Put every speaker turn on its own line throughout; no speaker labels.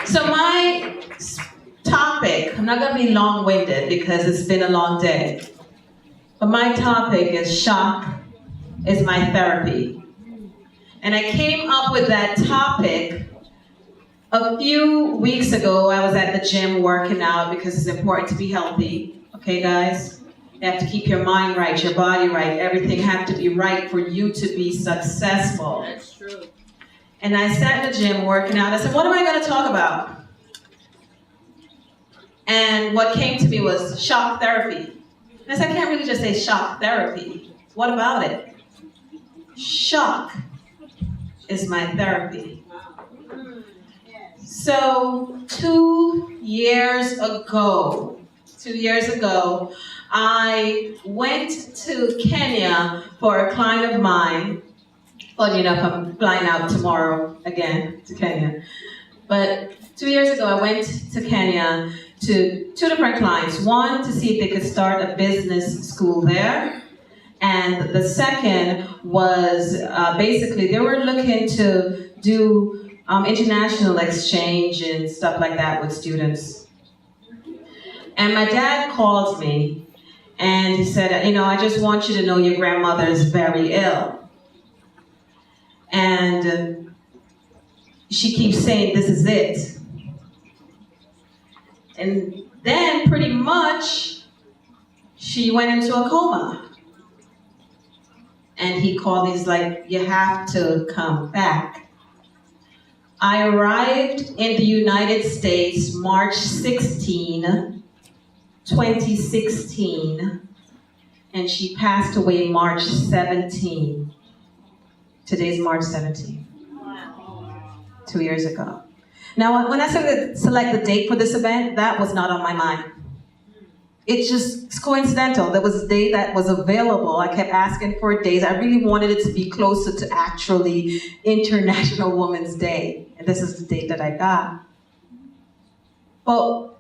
So my topic, I'm not going to be long-winded because it's been a long day, but my topic is shock is my therapy. And I came up with that topic a few weeks ago. I was at the gym working out because it's important to be healthy. Okay, guys? You have to keep your mind right, your body right. Everything has to be right for you to be successful.
That's true.
And I sat in the gym working out. I said, what am I going to talk about? And what came to me was shock therapy. And I said, I can't really just say shock therapy. What about it? Shock is my therapy. So 2 years ago, I went to Kenya for a client of mine. Funny enough, I'm flying out tomorrow again to Kenya. But 2 years ago, I went to Kenya to 2 different clients. One, to see if they could start a business school there. And the second was basically they were looking to do international exchange and stuff like that with students. And my dad called me and he said, I just want you to know your grandmother is very ill. And she keeps saying, this is it. And then pretty much she went into a coma. And he called, he's like, you have to come back. I arrived in the United States March 16, 2016, and she passed away March 17. Today's March 17. 2 years ago. Now, when I select the date for this event, that was not on my mind. It's coincidental. There was a day that was available. I kept asking for days. I really wanted it to be closer to actually International Women's Day. And this is the date that I got. But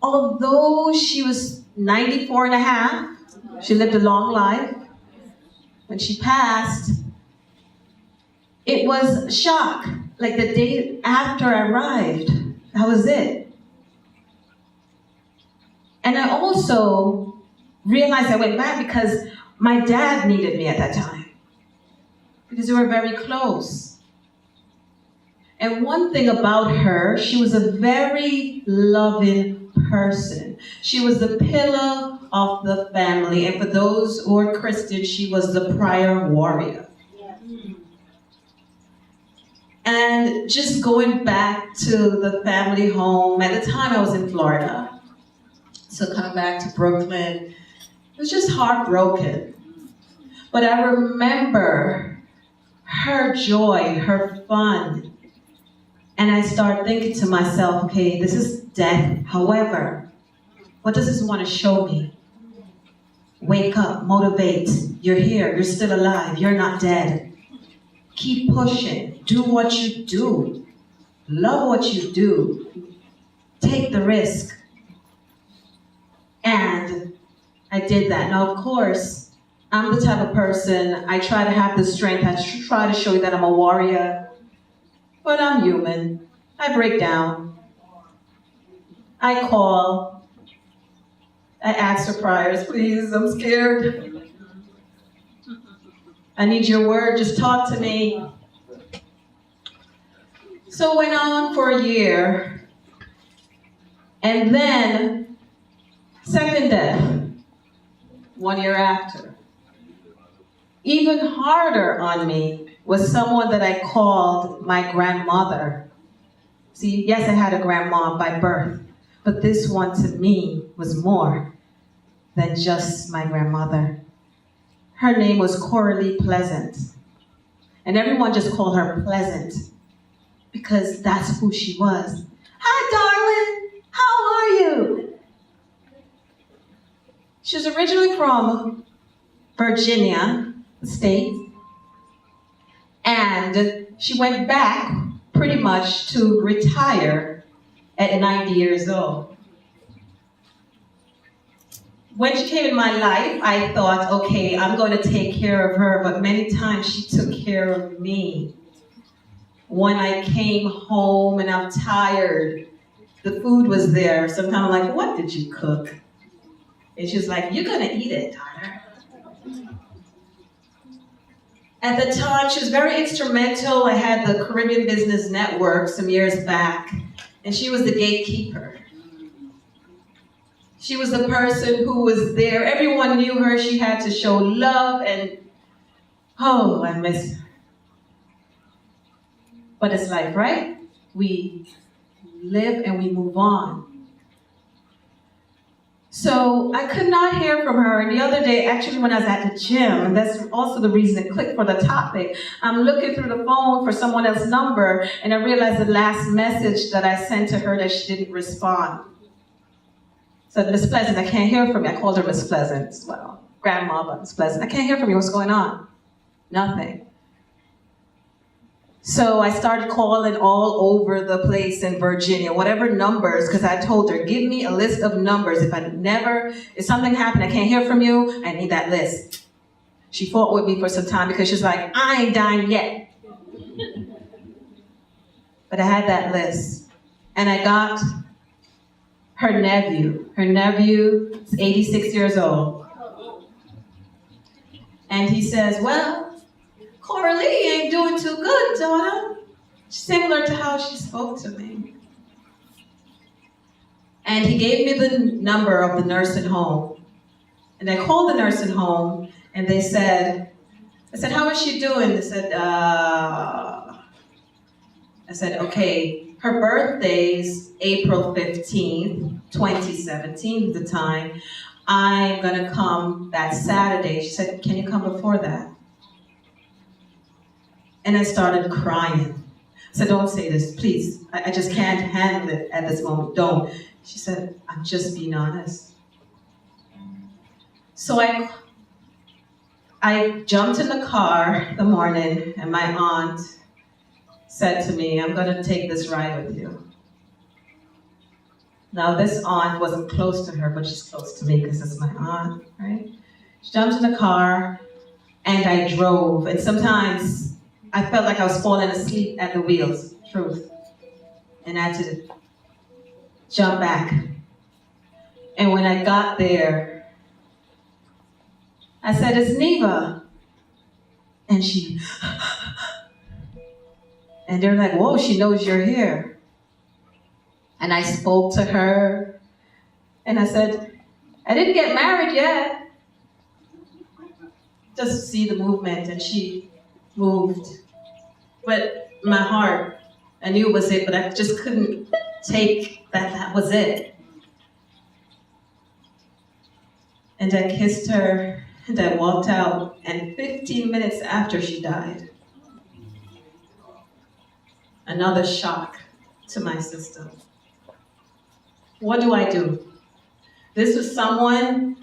although she was 94 and a half, she lived a long life. When she passed, it was a shock. Like the day after I arrived, that was it. And I also realized I went back because my dad needed me at that time. Because we were very close. And one thing about her, she was a very loving person. She was the pillar of the family. And for those who are Christian, she was the prayer warrior. And just going back to the family home, at the time I was in Florida. So coming back to Brooklyn, it was just heartbroken. But I remember her joy, her fun. And I started thinking to myself, okay, this is death. However, what does this want to show me? Wake up, motivate. You're here, you're still alive, you're not dead. Keep pushing, do what you do. Love what you do. Take the risk. And I did that. Now, of course, I'm the type of person, I try to have the strength, I try to show you that I'm a warrior, but I'm human. I break down. I call. I ask for prayers, please, I'm scared. I need your word, just talk to me. So it went on for a year, and then second death, 1 year after. Even harder on me was someone that I called my grandmother. See, yes, I had a grandma by birth, but this one to me was more than just my grandmother. Her name was Coralie Pleasant. And everyone just called her Pleasant because that's who she was. Hi, darling. How are you? She was originally from Virginia state, and she went back pretty much to retire at 90 years old. When she came in my life, I thought, okay, I'm going to take care of her, but many times she took care of me. When I came home and I'm tired, the food was there. Sometimes I'm like, what did you cook? And she's like, you're gonna eat it, daughter. At the time, she was very instrumental. I had the Caribbean Business Network some years back, and she was the gatekeeper. She was the person who was there. Everyone knew her. She had to show love, and oh, I miss her. But it's life, right? We live and we move on. So I could not hear from her. And the other day, actually when I was at the gym, and that's also the reason I clicked for the topic, I'm looking through the phone for someone else's number, and I realized the last message that I sent to her that she didn't respond. So Miss Pleasant, I can't hear from you. I called her Miss Pleasant. Well, Grandma, but Miss Pleasant. I can't hear from you. What's going on? Nothing. So I started calling all over the place in Virginia, whatever numbers, because I told her, give me a list of numbers. If something happened, I can't hear from you, I need that list. She fought with me for some time because she's like, I ain't dying yet. But I had that list. And I got her nephew. Her nephew is 86 years old. And he says, well, Coralie ain't doing too good, daughter. Similar to how she spoke to me. And he gave me the number of the nursing home. And I called the nursing home, and I said, how is she doing? They said, I said, okay, her birthday's April 15th, 2017 at the time. I'm gonna come that Saturday. She said, can you come before that? And I started crying. I said, don't say this, please. I just can't handle it at this moment, don't. She said, I'm just being honest. So I jumped in the car the morning, and my aunt said to me, I'm gonna take this ride with you. Now this aunt wasn't close to her, but she's close to me because it's my aunt, right? She jumped in the car, and I drove, and sometimes I felt like I was falling asleep at the wheels, truth. And I had to jump back. And when I got there, I said, it's Neva. And she, and they're like, whoa, she knows you're here. And I spoke to her, and I said, I didn't get married yet. Just see the movement, and she moved. But my heart, I knew it was it, but I just couldn't take that was it. And I kissed her, and I walked out, and 15 minutes after she died, another shock to my system. What do? This was someone,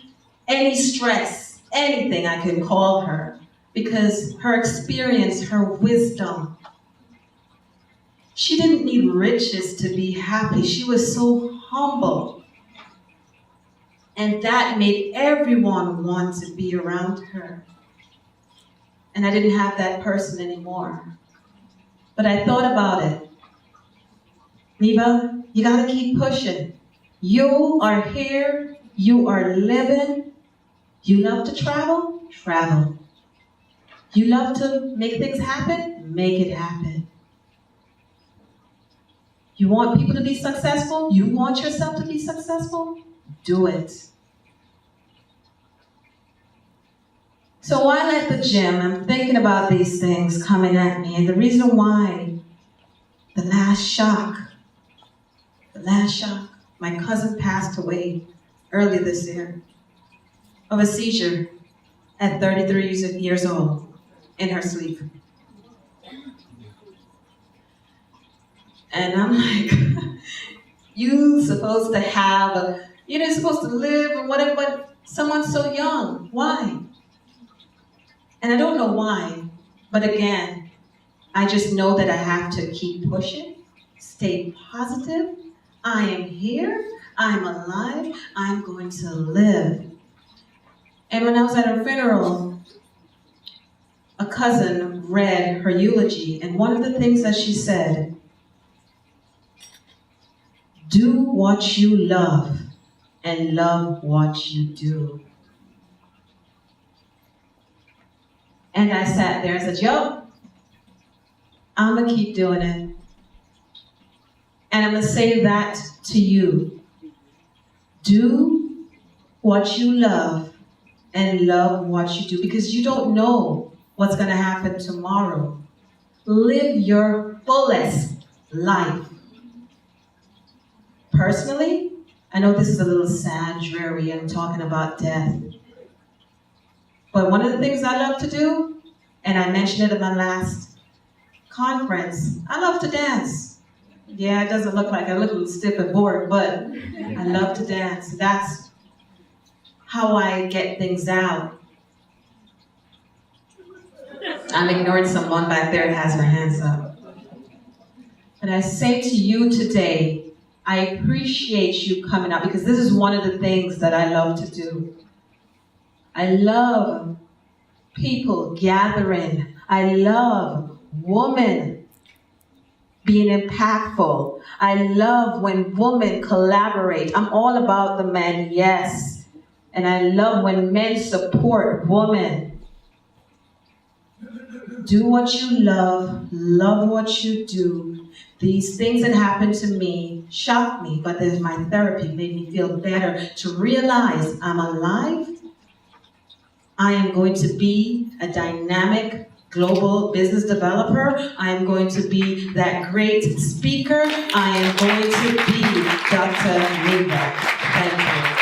any stress, anything I can call her, because her experience, her wisdom. She didn't need riches to be happy. She was so humble. And that made everyone want to be around her. And I didn't have that person anymore. But I thought about it. Neva, you gotta keep pushing. You are here, you are living. You love to travel? Travel. You love to make things happen? Make it happen. You want people to be successful? You want yourself to be successful? Do it. So while at the gym, I'm thinking about these things coming at me, and the reason why, the last shock, my cousin passed away early this year of a seizure at 33 years old. In her sleep. And I'm like, you're supposed to live and whatever, but someone's so young. Why? And I don't know why, but again, I just know that I have to keep pushing, stay positive. I am here, I'm alive, I'm going to live. And when I was at her funeral, a cousin read her eulogy, and one of the things that she said, do what you love and love what you do. And I sat there and said, yo, I'm gonna keep doing it. And I'm gonna say that to you. Do what you love and love what you do, because you don't know what's gonna happen tomorrow. Live your fullest life. Personally, I know this is a little sad, dreary, I'm talking about death. But one of the things I love to do, and I mentioned it at my last conference, I love to dance. Yeah, it doesn't look like I look a little stiff and bored, but I love to dance. That's how I get things out. I'm ignoring someone back there that has their hands up. But I say to you today, I appreciate you coming out, because this is one of the things that I love to do. I love people gathering. I love women being impactful. I love when women collaborate. I'm all about the men, yes. And I love when men support women. Do what you love what you do. These things that happened to me shocked me, but there's my therapy, made me feel better to realize I'm alive. I am going to be a dynamic global business developer. I am going to be that great speaker. I am going to be Dr. Neva. Thank you.